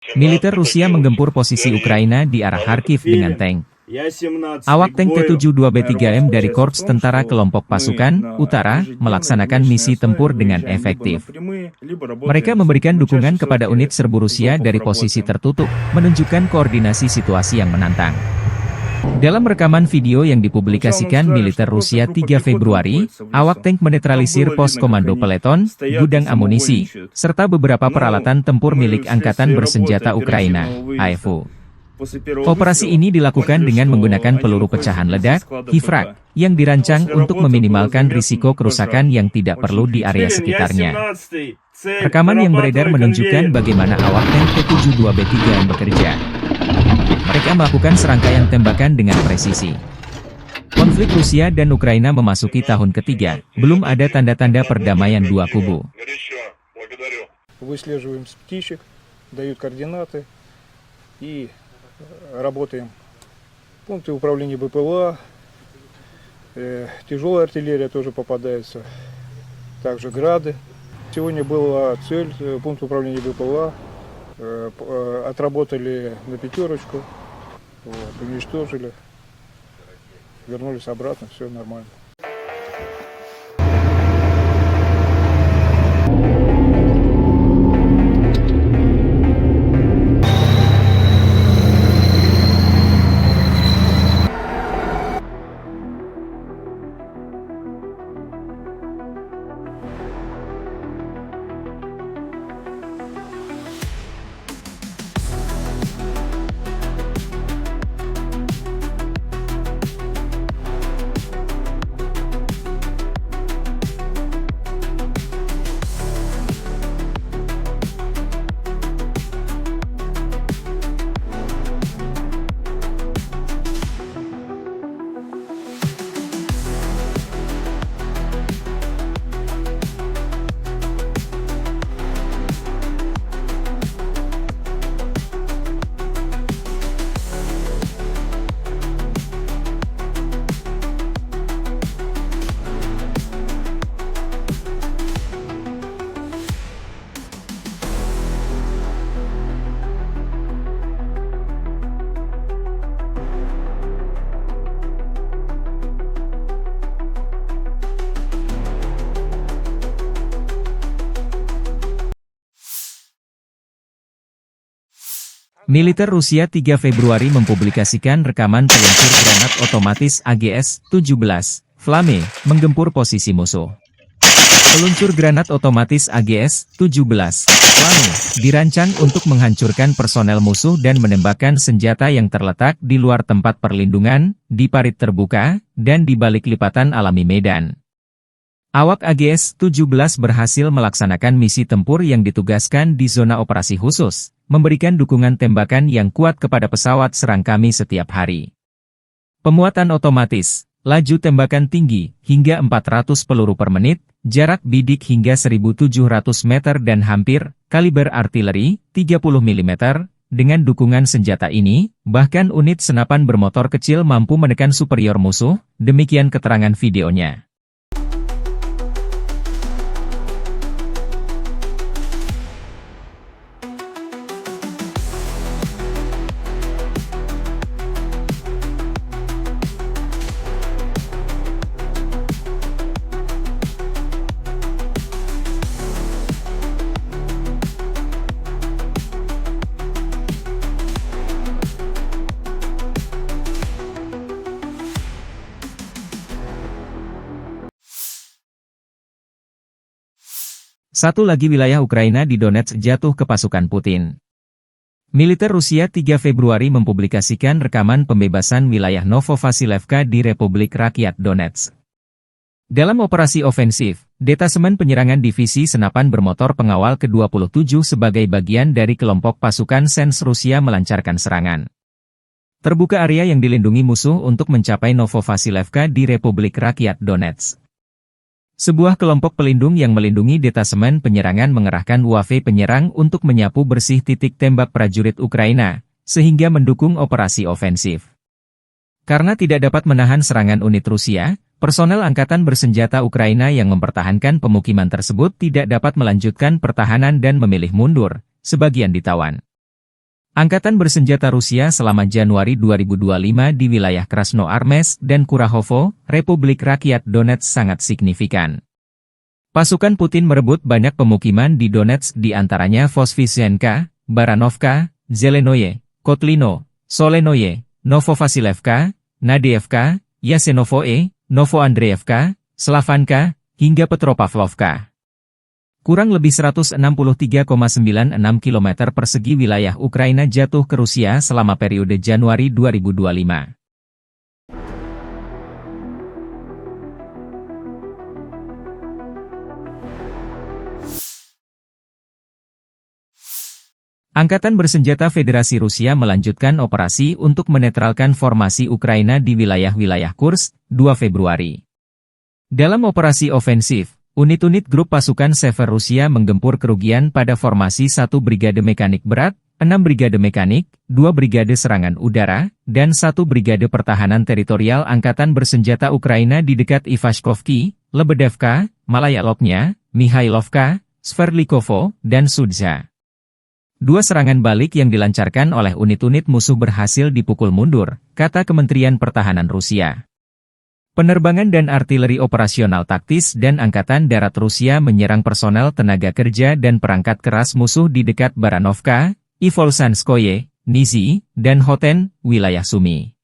Militer Rusia menggempur posisi Ukraina di arah Kharkiv dengan tank. Awak tank T-72B3M dari Korps Tentara Kelompok Pasukan Utara melaksanakan misi tempur dengan efektif. Mereka memberikan dukungan kepada unit serbu Rusia dari posisi tertutup, menunjukkan koordinasi situasi yang menantang. Dalam rekaman video yang dipublikasikan militer Rusia 3 Februari, awak tank menetralisir pos komando peleton, gudang amunisi, serta beberapa peralatan tempur milik Angkatan Bersenjata Ukraina, AFU. Operasi ini dilakukan dengan menggunakan peluru pecahan ledak, HIFRAK, yang dirancang untuk meminimalkan risiko kerusakan yang tidak perlu di area sekitarnya. Rekaman yang beredar menunjukkan bagaimana awak tank T-72B3M bekerja. Mereka melakukan serangkaian tembakan dengan presisi. Konflik Rusia dan Ukraina memasuki tahun ketiga, belum ada tanda-tanda perdamaian dua kubu. Выслеживаем птичек, дают координаты и работаем. Пункты управления БПЛА, тяжелая артиллерия тоже попадается, также грады. Сегодня была цель, пункт управления БПЛА, отработали на пятерочку, уничтожили, вернулись обратно, все нормально. Militer Rusia 3 Februari mempublikasikan rekaman peluncur granat otomatis AGS-17, Flame, menggempur posisi musuh. Peluncur granat otomatis AGS-17, Flame, dirancang untuk menghancurkan personel musuh dan menembakkan senjata yang terletak di luar tempat perlindungan, di parit terbuka, dan di balik lipatan alami medan. Awak AGS-17 berhasil melaksanakan misi tempur yang ditugaskan di zona operasi khusus, memberikan dukungan tembakan yang kuat kepada pesawat serang kami setiap hari. Pemuatan otomatis, laju tembakan tinggi, hingga 400 peluru per menit, jarak bidik hingga 1.700 meter dan hampir, kaliber artileri, 30 mm, dengan dukungan senjata ini, bahkan unit senapan bermotor kecil mampu menekan superior musuh, demikian keterangan videonya. Satu lagi wilayah Ukraina di Donetsk jatuh ke pasukan Putin. Militer Rusia 3 Februari mempublikasikan rekaman pembebasan wilayah Novovasilevka di Republik Rakyat Donetsk. Dalam operasi ofensif, Detasemen Penyerangan Divisi Senapan Bermotor Pengawal ke-27 sebagai bagian dari kelompok pasukan Sens Rusia melancarkan serangan. Terbuka area yang dilindungi musuh untuk mencapai Novovasilevka di Republik Rakyat Donetsk. Sebuah kelompok pelindung yang melindungi detasemen penyerangan mengerahkan UAV penyerang untuk menyapu bersih titik tembak prajurit Ukraina, sehingga mendukung operasi ofensif. Karena tidak dapat menahan serangan unit Rusia, personel Angkatan Bersenjata Ukraina yang mempertahankan pemukiman tersebut tidak dapat melanjutkan pertahanan dan memilih mundur, sebagian ditawan. Angkatan bersenjata Rusia selama Januari 2025 di wilayah Krasnoarmeysk dan Kurahovo, Republik Rakyat Donetsk sangat signifikan. Pasukan Putin merebut banyak pemukiman di Donetsk di antaranya Vozvysenka, Baranovka, Zelenoye, Kotlino, Solenoye, Novovasilevka, Nadievka, Yasenovoe, Novoandreevka, Slavanka, hingga Petropavlovka. Kurang lebih 163,96 km persegi wilayah Ukraina jatuh ke Rusia selama periode Januari 2025. Angkatan bersenjata Federasi Rusia melanjutkan operasi untuk menetralkan formasi Ukraina di wilayah-wilayah Kursk, 2 Februari. Dalam operasi ofensif, unit-unit grup pasukan Sever Rusia menggempur kerugian pada formasi 1 Brigade Mekanik Berat, 6 Brigade Mekanik, 2 Brigade Serangan Udara, dan 1 Brigade Pertahanan Teritorial Angkatan Bersenjata Ukraina di dekat Ivashkovki, Lebedevka, Malayaloknya, Mihailovka, Sverlikovo, dan Sudza. 2 serangan balik yang dilancarkan oleh unit-unit musuh berhasil dipukul mundur, kata Kementerian Pertahanan Rusia. Penerbangan dan artileri operasional taktis dan Angkatan Darat Rusia menyerang personel tenaga kerja dan perangkat keras musuh di dekat Baranovka, Ivolsanskoye, Nizi, dan Hoten, wilayah Sumy.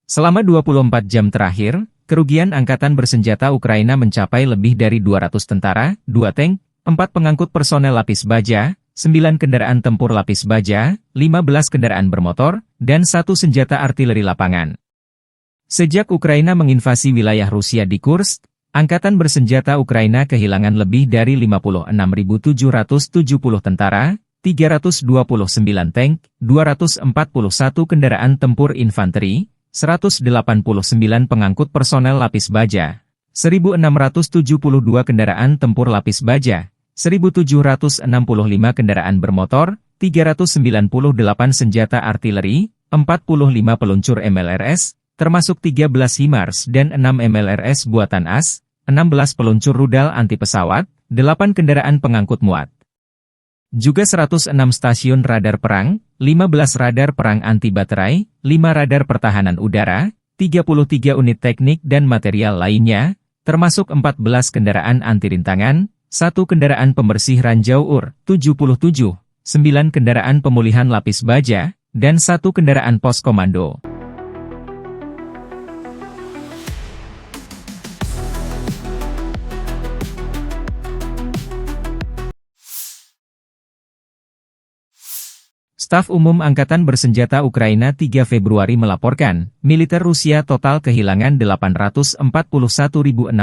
Selama 24 jam terakhir, kerugian Angkatan Bersenjata Ukraina mencapai lebih dari 200 tentara, 2 tank, 4 pengangkut personel lapis baja, 9 kendaraan tempur lapis baja, 15 kendaraan bermotor, dan 1 senjata artileri lapangan. Sejak Ukraina menginvasi wilayah Rusia di Kursk, Angkatan Bersenjata Ukraina kehilangan lebih dari 56.770 tentara, 329 tank, 241 kendaraan tempur infanteri, 189 pengangkut personel lapis baja, 1.672 kendaraan tempur lapis baja, 1.765 kendaraan bermotor, 398 senjata artileri, 45 peluncur MLRS, termasuk 13 HIMARS dan 6 MLRS buatan AS, 16 peluncur rudal anti pesawat, 8 kendaraan pengangkut muat. Juga 106 stasiun radar perang, 15 radar perang anti baterai, 5 radar pertahanan udara, 33 unit teknik dan material lainnya, termasuk 14 kendaraan anti rintangan, 1 kendaraan pembersih ranjau UR-77, 9 kendaraan pemulihan lapis baja, dan 1 kendaraan pos komando. Staf Umum Angkatan Bersenjata Ukraina 3 Februari melaporkan, militer Rusia total kehilangan 841.660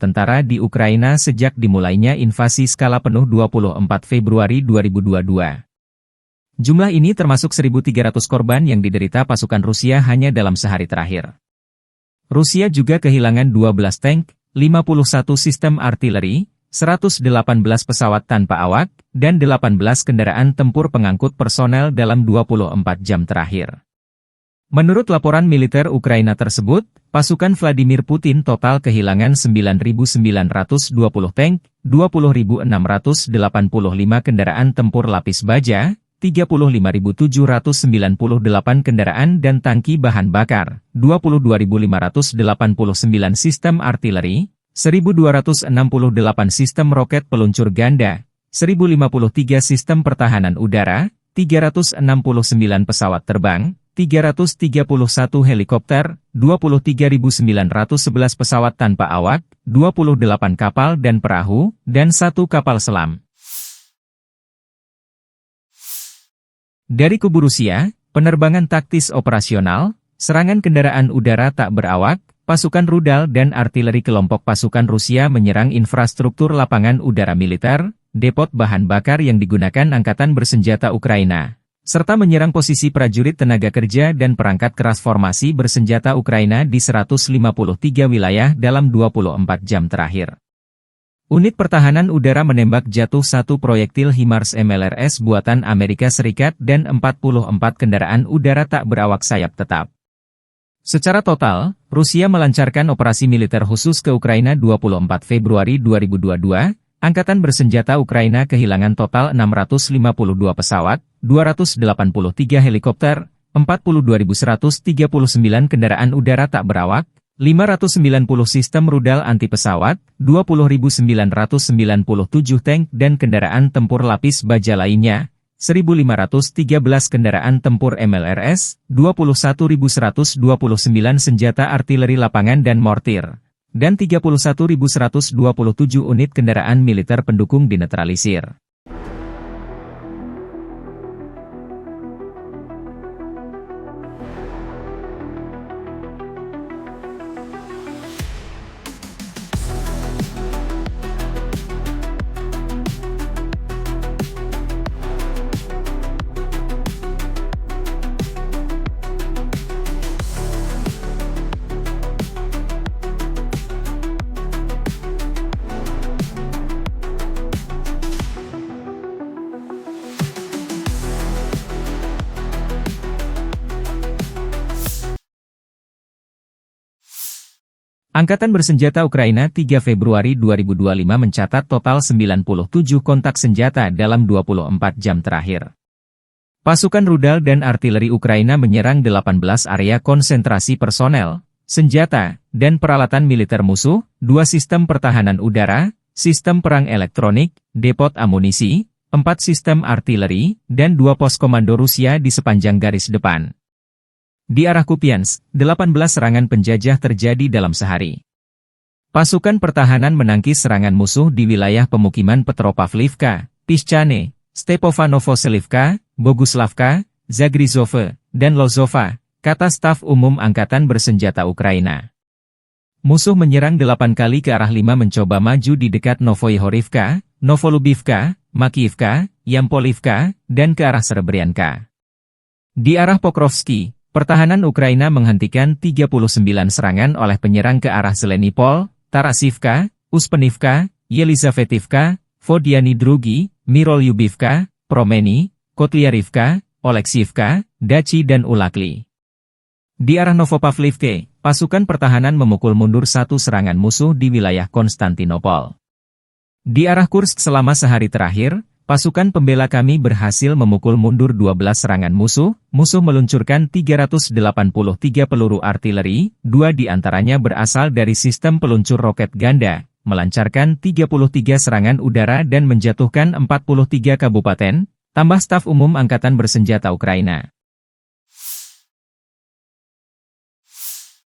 tentara di Ukraina sejak dimulainya invasi skala penuh 24 Februari 2022. Jumlah ini termasuk 1.300 korban yang diderita pasukan Rusia hanya dalam sehari terakhir. Rusia juga kehilangan 12 tank, 51 sistem artileri, 118 pesawat tanpa awak, dan 18 kendaraan tempur pengangkut personel dalam 24 jam terakhir. Menurut laporan militer Ukraina tersebut, pasukan Vladimir Putin total kehilangan 9.920 tank, 20.685 kendaraan tempur lapis baja, 35.798 kendaraan dan tangki bahan bakar, 22.589 sistem artileri, 1.268 sistem roket peluncur ganda, 1.053 sistem pertahanan udara, 369 pesawat terbang, 331 helikopter, 23.911 pesawat tanpa awak, 28 kapal dan perahu, dan 1 kapal selam. Dari kubu Rusia, penerbangan taktis operasional, serangan kendaraan udara tak berawak, pasukan rudal dan artileri kelompok pasukan Rusia menyerang infrastruktur lapangan udara militer, depot bahan bakar yang digunakan Angkatan Bersenjata Ukraina, serta menyerang posisi prajurit tenaga kerja dan perangkat keras formasi bersenjata Ukraina di 153 wilayah dalam 24 jam terakhir. Unit pertahanan udara menembak jatuh 1 proyektil HIMARS MLRS buatan Amerika Serikat dan 44 kendaraan udara tak berawak sayap tetap. Secara total, Rusia melancarkan operasi militer khusus ke Ukraina 24 Februari 2022, Angkatan bersenjata Ukraina kehilangan total 652 pesawat, 283 helikopter, 42.139 kendaraan udara tak berawak, 590 sistem rudal anti-pesawat, 20.997 tank dan kendaraan tempur lapis baja lainnya, 1.513 kendaraan tempur MLRS, 21.129 senjata artileri lapangan dan mortir, dan 31.127 unit kendaraan militer pendukung dinetralisir. Angkatan bersenjata Ukraina 3 Februari 2025 mencatat total 97 kontak senjata dalam 24 jam terakhir. Pasukan rudal dan artileri Ukraina menyerang 18 area konsentrasi personel, senjata, dan peralatan militer musuh, 2 sistem pertahanan udara, sistem perang elektronik, depot amunisi, 4 sistem artileri, dan 2 pos komando Rusia di sepanjang garis depan. Di arah Kupiansk, 18 serangan penjajah terjadi dalam sehari. Pasukan pertahanan menangkis serangan musuh di wilayah pemukiman Petropavlivka, Pischane, Stepovanovoselivka, Boguslavka, Zagrizove, dan Lozova, kata staf umum Angkatan Bersenjata Ukraina. Musuh menyerang 8 kali ke arah 5 mencoba maju di dekat Novoihorivka, Novolubivka, Makiivka, Yampolivka, dan ke arah Serebrianka. Di arah Pokrovski, pertahanan Ukraina menghentikan 39 serangan oleh penyerang ke arah Zelenipol, Tarasivka, Uspenivka, Yelizavetivka, Vodiany Drugi, Mirolyubivka, Promeni, Kotliarivka, Oleksiivka, Daci dan Ulakli. Di arah Novopavlivke, pasukan pertahanan memukul mundur 1 serangan musuh di wilayah Konstantinopol. Di arah Kursk selama sehari terakhir, pasukan pembela kami berhasil memukul mundur 12 serangan musuh meluncurkan 383 peluru artileri, 2 diantaranya berasal dari sistem peluncur roket ganda, melancarkan 33 serangan udara dan menjatuhkan 43 kabupaten, tambah staf umum Angkatan Bersenjata Ukraina.